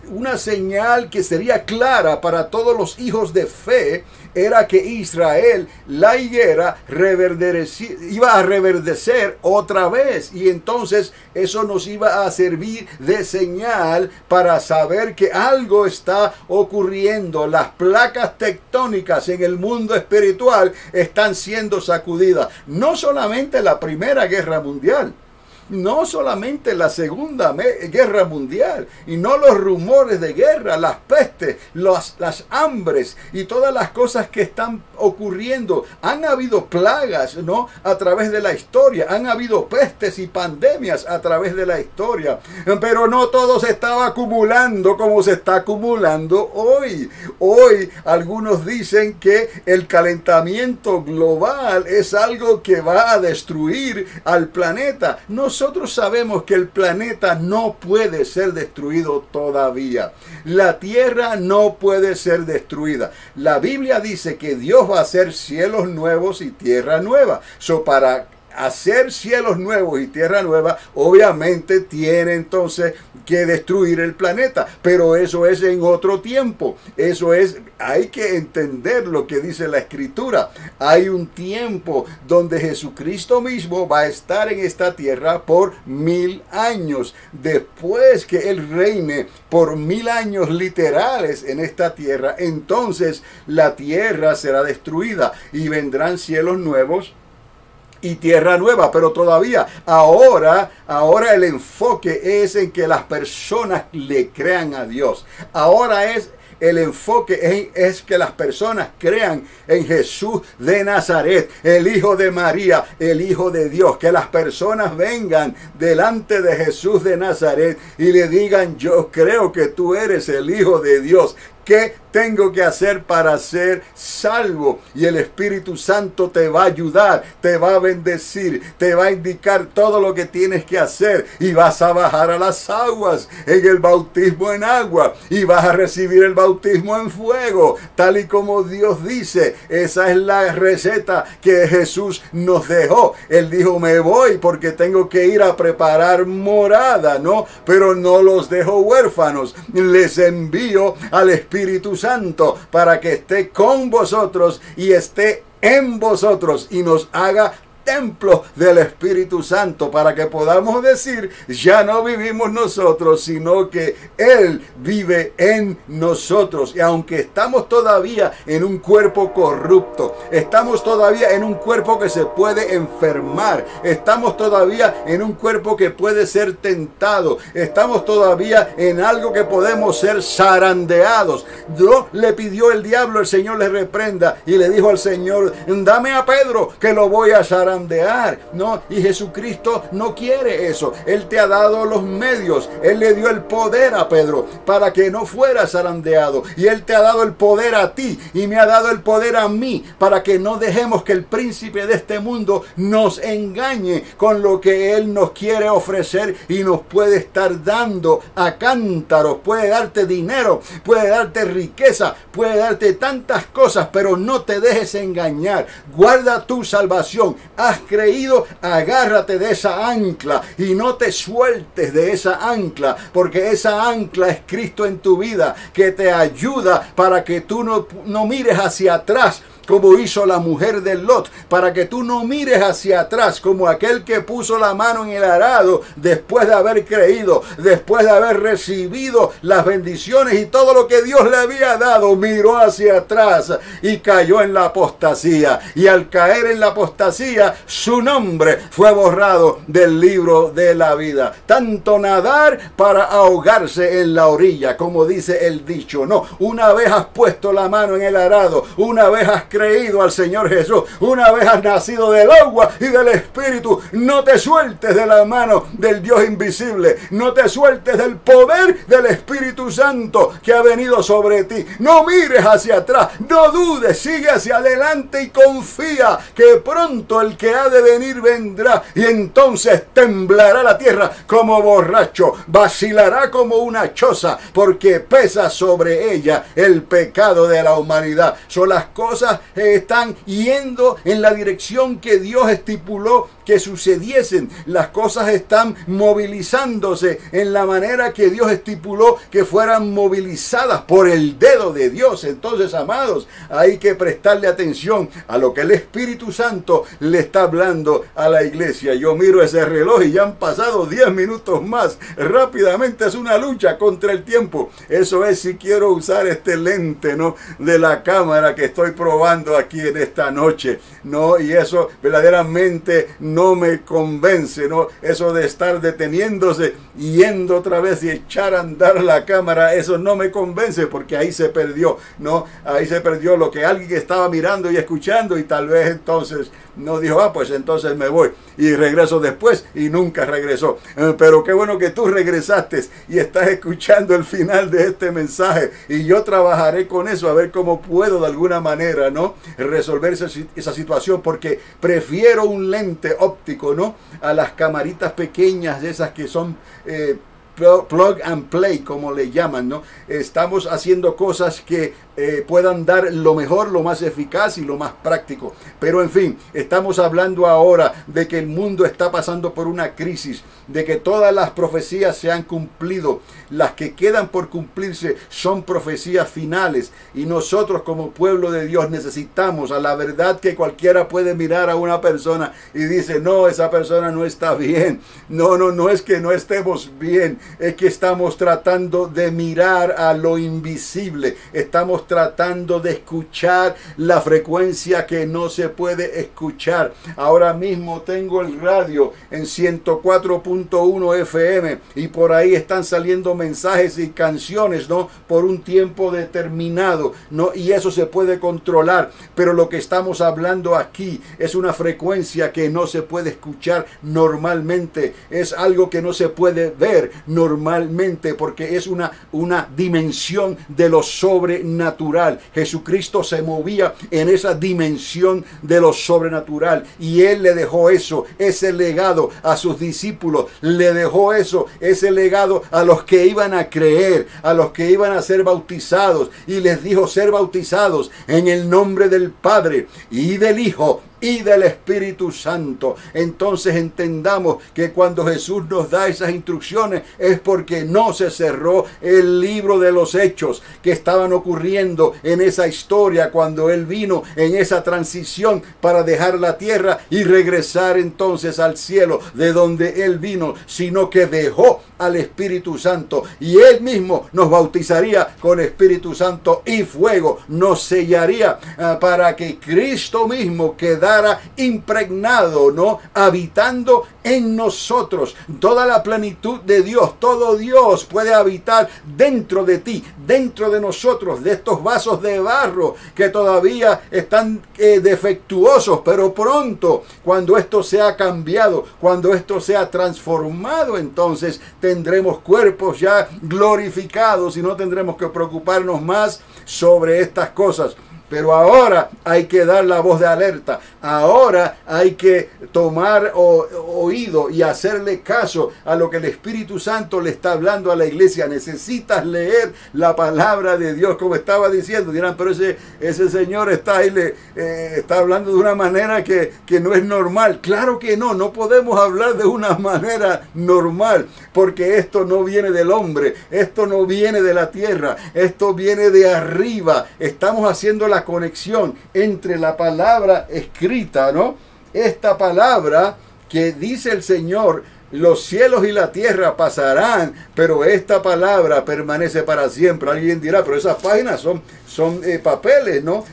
una señal que sería clara para todos los hijos de fe, era que Israel, la higuera, iba a reverdecer otra vez. Y entonces eso nos iba a servir de señal para saber que algo está ocurriendo. Las placas tectónicas en el mundo espiritual están siendo sacudidas. No solamente la Primera Guerra Mundial, no solamente la Segunda Guerra Mundial, y no los rumores de guerra, las pestes, las hambres y todas las cosas que están ocurriendo. Han habido plagas, ¿no? A través de la historia, han habido pestes y pandemias a través de la historia, pero no todo se estaba acumulando como se está acumulando hoy. Hoy algunos dicen que el calentamiento global es algo que va a destruir al planeta. Nosotros sabemos que el planeta no puede ser destruido todavía. La tierra no puede ser destruida. La Biblia dice que Dios va a hacer cielos nuevos y tierra nueva. Para hacer cielos nuevos y tierra nueva, obviamente tiene entonces que destruir el planeta, pero eso es en otro tiempo. Eso es, hay que entender lo que dice la Escritura. Hay un tiempo donde Jesucristo mismo va a estar en esta tierra por 1000 años. Después que Él reine por 1000 años literales en esta tierra, entonces la tierra será destruida y vendrán cielos nuevos y tierra nueva. Pero todavía ahora el enfoque es en que las personas le crean a Dios. Ahora el enfoque es que las personas crean en Jesús de Nazaret, el Hijo de María, el Hijo de Dios. Que las personas vengan delante de Jesús de Nazaret y le digan: yo creo que tú eres el Hijo de Dios. ¿Qué tengo que hacer para ser salvo? Y el Espíritu Santo te va a ayudar, te va a bendecir, te va a indicar todo lo que tienes que hacer. Y vas a bajar a las aguas en el bautismo en agua. Y vas a recibir el bautismo en fuego, tal y como Dios dice. Esa es la receta que Jesús nos dejó. Él dijo: me voy porque tengo que ir a preparar morada, ¿no? Pero no los dejo huérfanos. Les envío al Espíritu Santo para que esté con vosotros y esté en vosotros y nos haga templo del Espíritu Santo, para que podamos decir: ya no vivimos nosotros, sino que Él vive en nosotros. Y aunque estamos todavía en un cuerpo corrupto, estamos todavía en un cuerpo que se puede enfermar, estamos todavía en un cuerpo que puede ser tentado, estamos todavía en algo que podemos ser zarandeados. Dios le pidió el diablo, el Señor le reprenda y le dijo al Señor: dame a Pedro que lo voy a zarandear. zarandear, ¿no? Y Jesucristo no quiere eso. Él te ha dado los medios. Él le dio el poder a Pedro para que no fuera zarandeado. Y Él te ha dado el poder a ti y me ha dado el poder a mí para que no dejemos que el príncipe de este mundo nos engañe con lo que Él nos quiere ofrecer y nos puede estar dando a cántaros. Puede darte dinero, puede darte riqueza, puede darte tantas cosas, pero no te dejes engañar. Guarda tu salvación. Has creído, agárrate de esa ancla y no te sueltes de esa ancla, porque esa ancla es Cristo en tu vida, que te ayuda para que tú no mires hacia atrás como hizo la mujer de Lot, para que tú no mires hacia atrás como aquel que puso la mano en el arado después de haber creído, después de haber recibido las bendiciones y todo lo que Dios le había dado, miró hacia atrás y cayó en la apostasía. Y al caer en la apostasía, su nombre fue borrado del libro de la vida. Tanto nadar para ahogarse en la orilla, como dice el dicho. No, una vez has puesto la mano en el arado, una vez has creído al Señor Jesús, una vez has nacido del agua y del Espíritu, no te sueltes de la mano del Dios invisible, no te sueltes del poder del Espíritu Santo que ha venido sobre ti. No mires hacia atrás, no dudes, sigue hacia adelante y confía que pronto el que ha de venir vendrá, y entonces temblará la tierra como borracho, vacilará como una choza, porque pesa sobre ella el pecado de la humanidad. Son las cosas están yendo en la dirección que Dios estipuló que sucediesen. Las cosas están movilizándose en la manera que Dios estipuló que fueran movilizadas por el dedo de Dios. Entonces, amados, hay que prestarle atención a lo que el Espíritu Santo le está hablando a la iglesia. Yo miro ese reloj y ya han pasado 10 minutos más. Rápidamente, es una lucha contra el tiempo. Eso es si quiero usar este lente, ¿no?, de la cámara que estoy probando aquí en esta noche, ¿no? Y eso verdaderamente no me convence, ¿no? Eso de estar deteniéndose, yendo otra vez y echar a andar la cámara, eso no me convence, porque ahí se perdió, ¿no? Ahí se perdió lo que alguien estaba mirando y escuchando, y tal vez entonces no dijo, pues entonces me voy y regreso después, y nunca regresó. Pero qué bueno que tú regresaste y estás escuchando el final de este mensaje, y yo trabajaré con eso a ver cómo puedo de alguna manera, ¿no?, resolver esa situación, porque prefiero un lente óptico, ¿no?, a las camaritas pequeñas, esas que son plug and play, como le llaman, ¿no? Estamos haciendo cosas que puedan dar lo mejor, lo más eficaz y lo más práctico. Pero en fin, estamos hablando ahora de que el mundo está pasando por una crisis, de que todas las profecías se han cumplido. Las que quedan por cumplirse son profecías finales, y nosotros como pueblo de Dios necesitamos, a la verdad que cualquiera puede mirar a una persona y dice, no, esa persona no está bien. No es que no estemos bien, es que estamos tratando de mirar a lo invisible. Estamos tratando de escuchar la frecuencia que no se puede escuchar. Ahora mismo tengo el radio en 104.1 FM y por ahí están saliendo mensajes y canciones, ¿no?, por un tiempo determinado, ¿no? Y eso se puede controlar, pero lo que estamos hablando aquí es una frecuencia que no se puede escuchar normalmente, es algo que no se puede ver normalmente, porque es una dimensión de lo sobrenatural. Jesucristo se movía en esa dimensión de lo sobrenatural, y Él le dejó eso, ese legado a sus discípulos, le dejó eso, ese legado a los que iban a creer, a los que iban a ser bautizados, y les dijo ser bautizados en el nombre del Padre y del Hijo y del Espíritu Santo. Entonces entendamos que cuando Jesús nos da esas instrucciones es porque no se cerró el libro de los hechos que estaban ocurriendo en esa historia cuando Él vino en esa transición para dejar la tierra y regresar entonces al cielo de donde Él vino, sino que dejó al Espíritu Santo, y Él mismo nos bautizaría con Espíritu Santo y fuego, nos sellaría para que Cristo mismo quedara quedara impregnado, ¿no? Habitando en nosotros. Toda la plenitud de Dios, todo Dios puede habitar dentro de ti, dentro de nosotros, de estos vasos de barro que todavía están defectuosos, pero pronto, cuando esto sea cambiado, cuando esto sea transformado, entonces tendremos cuerpos ya glorificados y no tendremos que preocuparnos más sobre estas cosas. Pero ahora hay que dar la voz de alerta. Ahora hay que tomar oído y hacerle caso a lo que el Espíritu Santo le está hablando a la iglesia. Necesitas leer la palabra de Dios, como estaba diciendo. Dirán, pero ese señor está ahí, está hablando de una manera que no es normal. Claro que no, no podemos hablar de una manera normal, porque esto no viene del hombre, esto no viene de la tierra, esto viene de arriba. Estamos haciendo la conexión entre la palabra escrita, ¿no? Esta palabra que dice el Señor, los cielos y la tierra pasarán, pero esta palabra permanece para siempre. Alguien dirá, pero esas páginas son papeles, ¿no?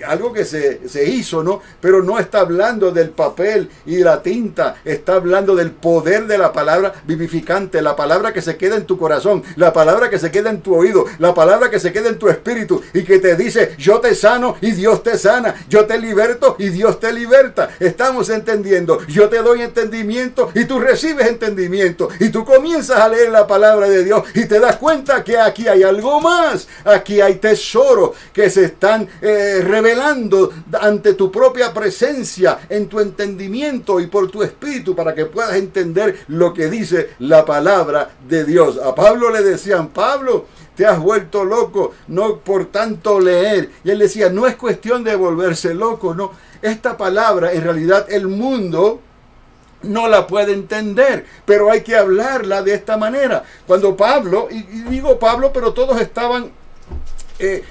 Algo que se hizo, ¿no? Pero no está hablando del papel y de la tinta, está hablando del poder de la palabra vivificante, la palabra que se queda en tu corazón, la palabra que se queda en tu oído, la palabra que se queda en tu espíritu y que te dice, yo te sano y Dios te sana, yo te liberto y Dios te liberta. Estamos entendiendo, yo te doy entendimiento y tú recibes entendimiento y tú comienzas a leer la palabra de Dios y te das cuenta que aquí hay algo más, aquí hay tesoros que se están revelando ante tu propia presencia, en tu entendimiento y por tu espíritu, para que puedas entender lo que dice la palabra de Dios. A Pablo le decían, Pablo, te has vuelto loco, no por tanto leer. Y él decía, no es cuestión de volverse loco, no. Esta palabra, en realidad, el mundo no la puede entender, pero hay que hablarla de esta manera. Cuando Pablo, y digo Pablo, pero todos estaban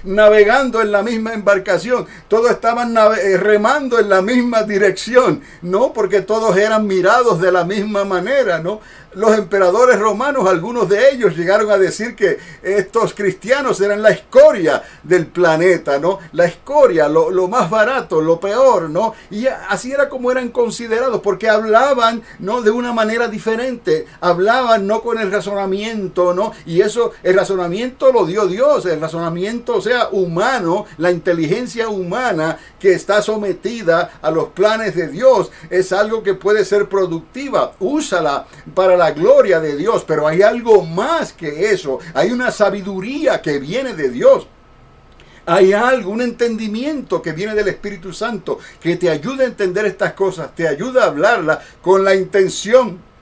navegando en la misma embarcación, todos estaban remando en la misma dirección, ¿no? Porque todos eran mirados de la misma manera, ¿no? Los emperadores romanos, algunos de ellos llegaron a decir que estos cristianos eran la escoria del planeta, ¿no? La escoria, lo más barato, lo peor, ¿no? Y así era como eran considerados, porque hablaban, ¿no? De una manera diferente, hablaban no con el razonamiento, ¿no? Y eso, el razonamiento lo dio Dios, el razonamiento, o sea, humano, la inteligencia humana que está sometida a los planes de Dios, es algo que puede ser productiva, úsala para la gloria de Dios, pero hay algo más que eso, hay una sabiduría que viene de Dios. Hay algo, un entendimiento que viene del Espíritu Santo que te ayuda a entender estas cosas, te ayuda a hablarlas con la intención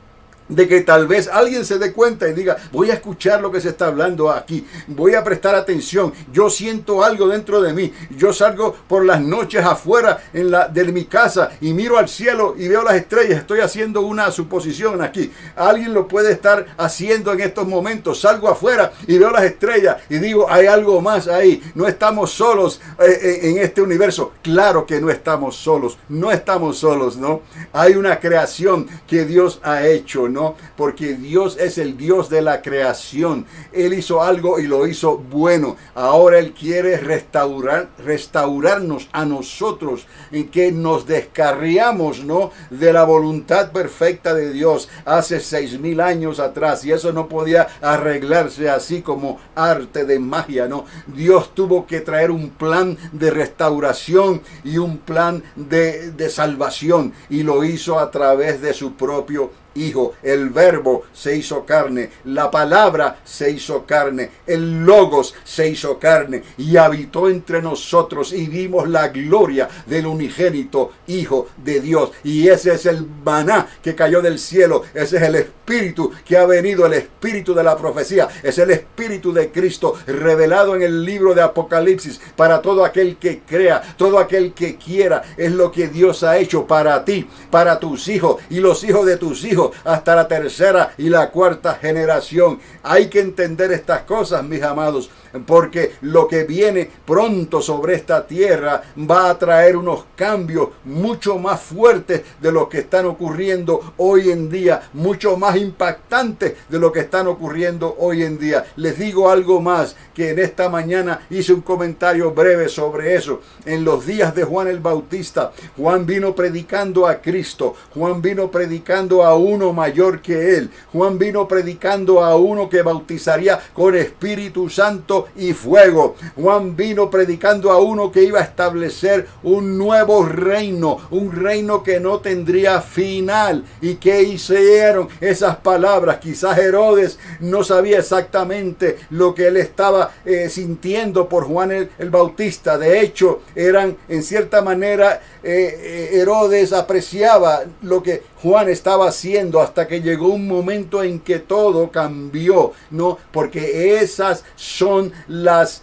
de que tal vez alguien se dé cuenta y diga, voy a escuchar lo que se está hablando aquí, voy a prestar atención, yo siento algo dentro de mí, yo salgo por las noches afuera de mi casa y miro al cielo y veo las estrellas, estoy haciendo una suposición aquí, alguien lo puede estar haciendo en estos momentos, salgo afuera y veo las estrellas y digo, hay algo más ahí, no estamos solos en este universo. Claro que no estamos solos, no estamos solos, ¿no? Hay una creación que Dios ha hecho, ¿no? Porque Dios es el Dios de la creación. Él hizo algo y lo hizo bueno. Ahora Él quiere restaurarnos a nosotros, en que nos descarriamos, ¿no? De la voluntad perfecta de Dios hace 6,000 años atrás, y eso no podía arreglarse así como arte de magia, ¿no? Dios tuvo que traer un plan de restauración y un plan de salvación, y lo hizo a través de su propio Hijo. El verbo se hizo carne, la palabra se hizo carne, el logos se hizo carne y habitó entre nosotros, y vimos la gloria del unigénito Hijo de Dios. Y ese es el maná que cayó del cielo, ese es el Espíritu que ha venido, el Espíritu de la profecía, es el Espíritu de Cristo revelado en el libro de Apocalipsis para todo aquel que crea, todo aquel que quiera. Es lo que Dios ha hecho para ti, para tus hijos y los hijos de tus hijos, hasta la tercera y la cuarta generación. Hay que entender estas cosas, mis amados. porque lo que viene pronto sobre esta tierra va a traer unos cambios mucho más fuertes de los que están ocurriendo hoy en día, mucho más impactantes de lo que están ocurriendo hoy en día. Les digo algo más, que en esta mañana hice un comentario breve sobre eso. En los días de Juan el Bautista, Juan vino predicando a Cristo, Juan vino predicando a uno mayor que él, Juan vino predicando a uno que bautizaría con Espíritu Santo y fuego. Juan vino predicando a uno que iba a establecer un nuevo reino, un reino que no tendría final. ¿Y qué hicieron esas palabras? Quizás Herodes no sabía exactamente lo que él estaba sintiendo por Juan el Bautista. De hecho, eran en cierta manera, Herodes apreciaba lo que Juan estaba haciendo, hasta que llegó un momento en que todo cambió, ¿no? Porque esas son las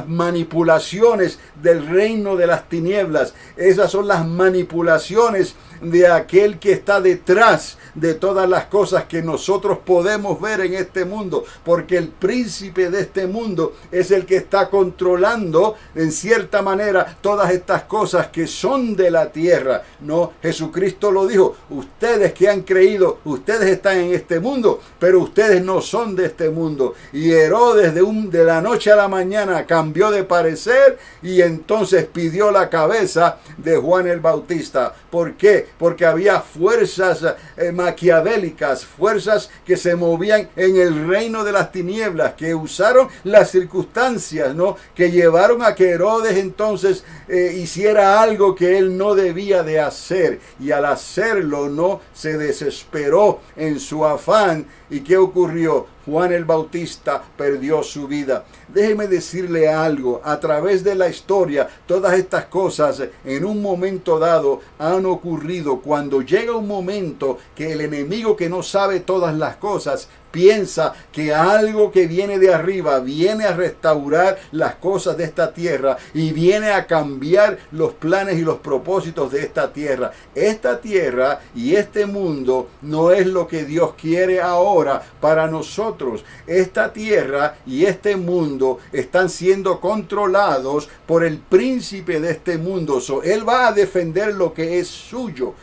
manipulaciones del reino de las tinieblas. Esas son las manipulaciones de aquel que está detrás de todas las cosas que nosotros podemos ver en este mundo, porque el príncipe de este mundo es el que está controlando en cierta manera todas estas cosas que son de la tierra, ¿no? Jesucristo lo dijo: ustedes que han creído, ustedes están en este mundo, pero ustedes no son de este mundo. Y Herodes de la noche a la mañana cambió de parecer y entonces pidió la cabeza de Juan el Bautista. ¿Por qué? Porque había fuerzas maquiavélicas, fuerzas que se movían en el reino de las tinieblas, que usaron las circunstancias, ¿no? Que llevaron a que Herodes entonces hiciera algo que él no debía de hacer, y al hacerlo, ¿no?, se desesperó en su afán. ¿Y qué ocurrió? Juan el Bautista perdió su vida. Déjeme decirle algo: a través de la historia, todas estas cosas en un momento dado han ocurrido. Cuando llega un momento que el enemigo, que no sabe todas las cosas, piensa que algo que viene de arriba viene a restaurar las cosas de esta tierra y viene a cambiar los planes y los propósitos de esta tierra. Esta tierra y este mundo no es lo que Dios quiere ahora para nosotros. Esta tierra y este mundo están siendo controlados por el príncipe de este mundo. Él va a defender lo que es suyo.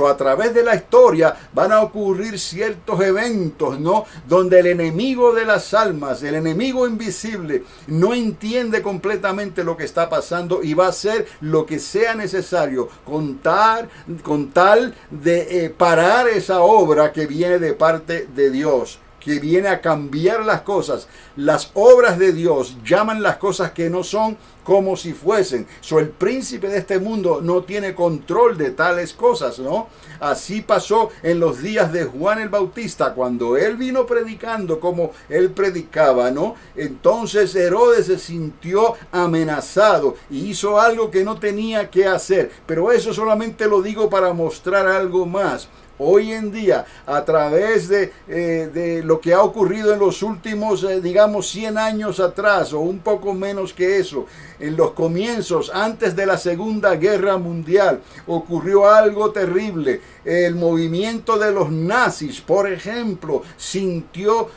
A través de la historia van a ocurrir ciertos eventos, ¿no?, donde el enemigo de las almas, el enemigo invisible, no entiende completamente lo que está pasando y va a hacer lo que sea necesario con tal de parar esa obra que viene de parte de Dios, que viene a cambiar las cosas. Las obras de Dios llaman las cosas que no son como si fuesen. El príncipe de este mundo no tiene control de tales cosas, ¿no? Así pasó en los días de Juan el Bautista, cuando él vino predicando como él predicaba, ¿no? Entonces Herodes se sintió amenazado y hizo algo que no tenía que hacer. Pero eso solamente lo digo para mostrar algo más. Hoy en día, a través de lo que ha ocurrido en los últimos, digamos, 100 años atrás, o un poco menos que eso, en los comienzos, antes de la Segunda Guerra Mundial, ocurrió algo terrible. El movimiento de los nazis, por ejemplo, sintió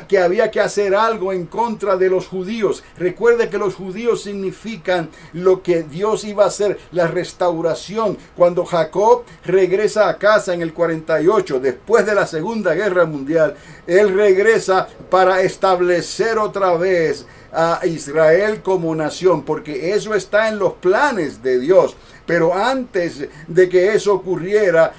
que había que hacer algo en contra de los judíos. Recuerde que los judíos significan lo que Dios iba a hacer, la restauración. Cuando Jacob regresa a casa en el 48, después de la Segunda Guerra Mundial, él regresa para establecer otra vez a Israel como nación, porque eso está en los planes de Dios. Pero antes de que eso ocurriera,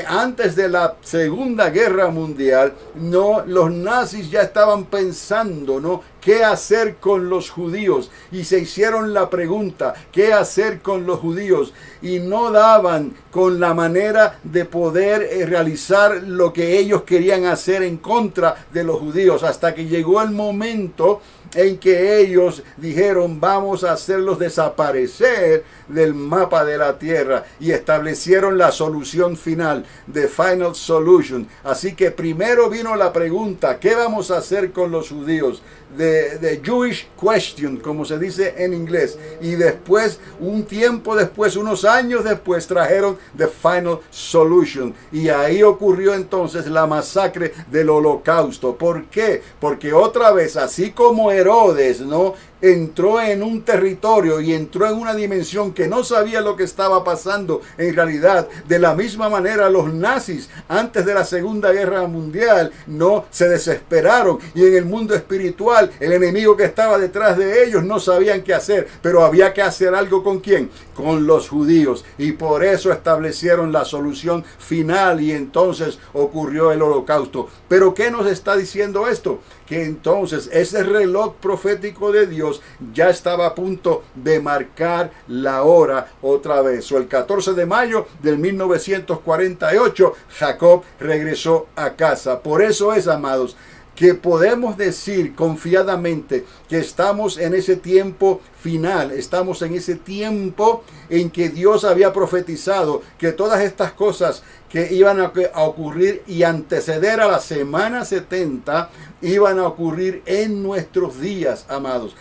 antes de la Segunda Guerra Mundial, no, los nazis ya estaban pensando, ¿no?, qué hacer con los judíos, y se hicieron la pregunta: ¿qué hacer con los judíos? Y no daban con la manera de poder realizar lo que ellos querían hacer en contra de los judíos, hasta que llegó el momento en que ellos dijeron: vamos a hacerlos desaparecer del mapa de la tierra, y establecieron la solución final, the final solution. Así que primero vino la pregunta: ¿qué vamos a hacer con los judíos? The Jewish question, como se dice en inglés. Y después, un tiempo después, unos años después, trajeron the final solution. Y ahí ocurrió entonces la masacre del Holocausto. ¿Por qué? Porque otra vez, así como Herodes, ¿no?, entró en un territorio y entró en una dimensión que no sabía lo que estaba pasando en realidad. De la misma manera, los nazis, antes de la Segunda Guerra Mundial, no se desesperaron, y en el mundo espiritual, el enemigo que estaba detrás de ellos no sabían qué hacer, pero había que hacer algo. ¿Con quién? Con los judíos, y por eso establecieron la solución final, y entonces ocurrió el Holocausto. Pero ¿qué nos está diciendo esto? Que entonces ese reloj profético de Dios ya estaba a punto de marcar la hora otra vez. O el 14 de mayo del 1948, Jacob regresó a casa. Por eso es, amados, que podemos decir confiadamente que estamos en ese tiempo final, estamos en ese tiempo en que Dios había profetizado que todas estas cosas que iban a ocurrir y anteceder a la semana 70 iban a ocurrir en nuestros días, amados.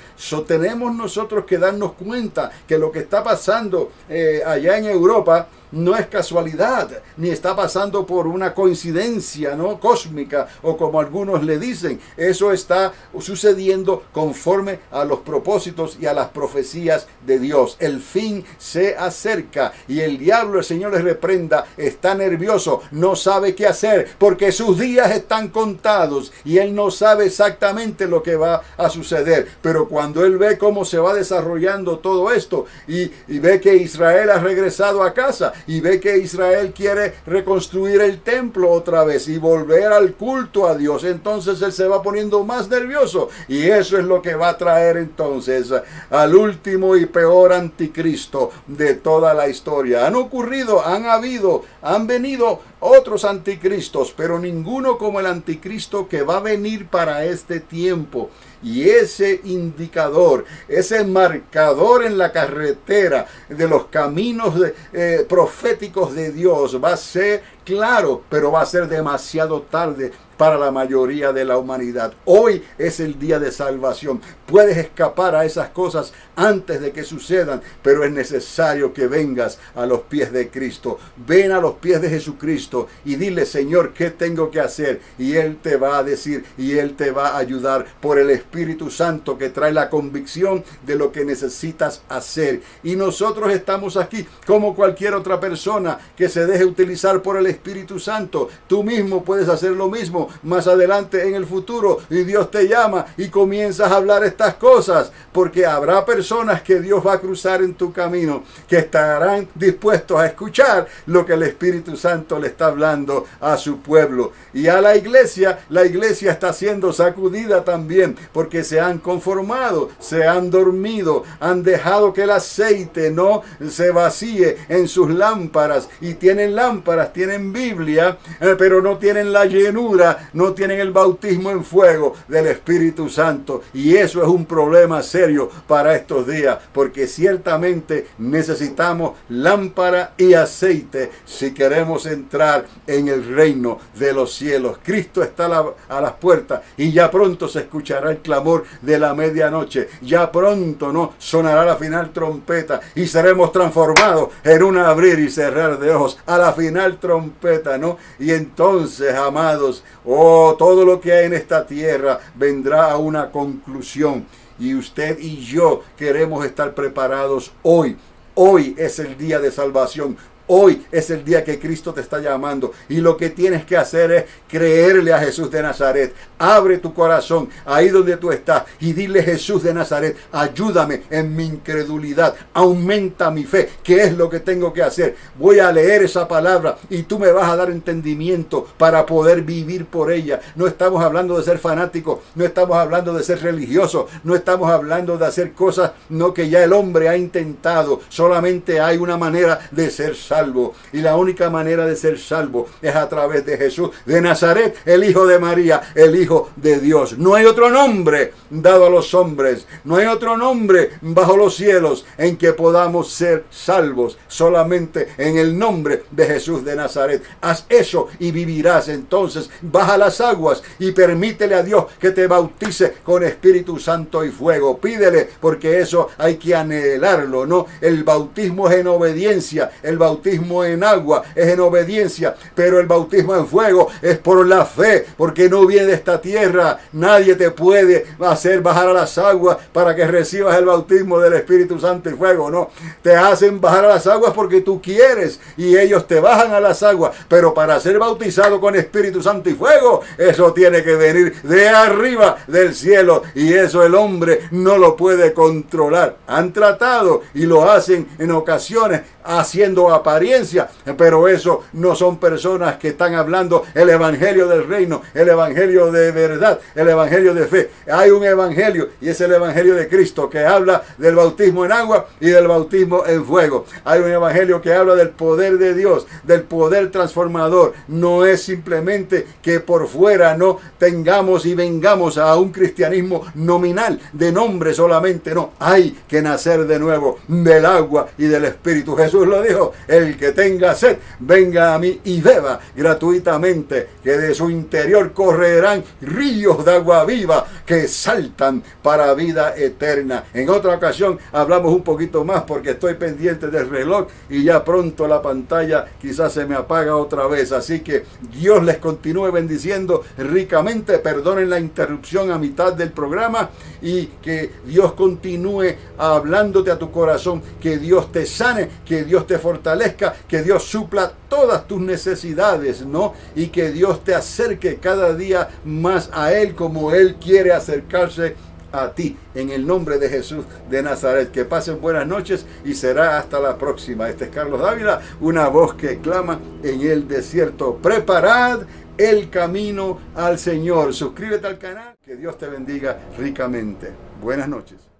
Tenemos nosotros que darnos cuenta que lo que está pasando allá en Europa no es casualidad, ni está pasando por una coincidencia, ¿no?, cósmica, o como algunos le dicen. Eso está sucediendo conforme a los propósitos y a las profecías de Dios. El fin se acerca, y el diablo, el Señor les reprenda, está nervioso, no sabe qué hacer, porque sus días están contados, y él no sabe exactamente lo que va a suceder. Pero cuando él ve cómo se va desarrollando todo esto, y ve que Israel ha regresado a casa, y ve que Israel quiere reconstruir el templo otra vez y volver al culto a Dios, entonces él se va poniendo más nervioso, y eso es lo que va a traer entonces al último y peor anticristo de toda la historia. Han venido otros anticristos, pero ninguno como el anticristo que va a venir para este tiempo. Y ese indicador, ese marcador en la carretera de los caminos proféticos de Dios va a ser claro, pero va a ser demasiado tarde para la mayoría de la humanidad. Hoy es el día de salvación. Puedes escapar a esas cosas antes de que sucedan, pero es necesario que vengas a los pies de Cristo. Ven a los pies de Jesucristo y dile: Señor, ¿qué tengo que hacer? Y Él te va a decir, y Él te va a ayudar por el Espíritu Santo, que trae la convicción de lo que necesitas hacer. Y nosotros estamos aquí como cualquier otra persona que se deje utilizar por el Espíritu Santo. Tú mismo puedes hacer lo mismo más adelante en el futuro, y Dios te llama y comienzas a hablar estas cosas, porque habrá personas que Dios va a cruzar en tu camino que estarán dispuestos a escuchar lo que el Espíritu Santo le está hablando a su pueblo. Y a la iglesia está siendo sacudida también, porque se han conformado, se han dormido, han dejado que el aceite no se vacíe en sus lámparas, y tienen lámparas, tienen Biblia, pero no tienen la llenura, no tienen el bautismo en fuego del Espíritu Santo. Y eso es un problema serio para estos días, porque ciertamente necesitamos lámpara y aceite si queremos entrar en el reino de los cielos. Cristo está a las puertas, y ya pronto se escuchará el clamor de la medianoche. Ya pronto no sonará la final trompeta, y seremos transformados en un abrir y cerrar de ojos a la final trompeta, ¿no? Y entonces, amados, todo lo que hay en esta tierra vendrá a una conclusión, y usted y yo queremos estar preparados hoy. Hoy es el día de salvación. Hoy es el día que Cristo te está llamando, y lo que tienes que hacer es creerle a Jesús de Nazaret. Abre tu corazón ahí donde tú estás y dile: Jesús de Nazaret, ayúdame en mi incredulidad, aumenta mi fe. ¿Qué es lo que tengo que hacer? Voy a leer esa palabra y tú me vas a dar entendimiento para poder vivir por ella. No estamos hablando de ser fanáticos, no estamos hablando de ser religiosos, no estamos hablando de hacer cosas que ya el hombre ha intentado. Solamente hay una manera de ser salvo, salvo. Y la única manera de ser salvo es a través de Jesús de Nazaret, el Hijo de María, el Hijo de Dios. No hay otro nombre dado a los hombres, no hay otro nombre bajo los cielos en que podamos ser salvos, solamente en el nombre de Jesús de Nazaret. Haz eso y vivirás. Entonces baja las aguas y permítele a Dios que te bautice con Espíritu Santo y fuego. Pídele, porque eso hay que anhelarlo, ¿no? El bautismo es en obediencia, el bautismo en agua es en obediencia, pero el bautismo en fuego es por la fe, porque no viene de esta tierra. Nadie te puede hacer bajar a las aguas para que recibas el bautismo del Espíritu Santo y fuego, no. Te hacen bajar a las aguas porque tú quieres y ellos te bajan a las aguas, pero para ser bautizado con Espíritu Santo y fuego, eso tiene que venir de arriba del cielo, y eso el hombre no lo puede controlar. Han tratado y lo hacen en ocasiones haciendo apariencia, pero eso no son personas que están hablando el evangelio del reino, el evangelio de verdad, el evangelio de fe. Hay un evangelio y es el evangelio de Cristo, que habla del bautismo en agua y del bautismo en fuego. Hay un evangelio que habla del poder de Dios, del poder transformador. No es simplemente que por fuera no tengamos y vengamos a un cristianismo nominal, de nombre solamente, no. Hay que nacer de nuevo del agua y del Espíritu. Jesús lo dijo: el que tenga sed, venga a mí y beba gratuitamente, que de su interior correrán ríos de agua viva que saltan para vida eterna. En otra ocasión hablamos un poquito más, porque estoy pendiente del reloj y ya pronto la pantalla quizás se me apaga otra vez. Así que Dios les continúe bendiciendo ricamente. Perdonen la interrupción a mitad del programa, y que Dios continúe hablándote a tu corazón, que Dios te sane, que Dios te fortalezca, que Dios supla todas tus necesidades, ¿no? Y que Dios te acerque cada día más a Él, como Él quiere acercarse a ti, en el nombre de Jesús de Nazaret. Que pasen buenas noches y será hasta la próxima. Este es Carlos Dávila, una voz que clama en el desierto. Preparad el camino al Señor. Suscríbete al canal. Que Dios te bendiga ricamente. Buenas noches.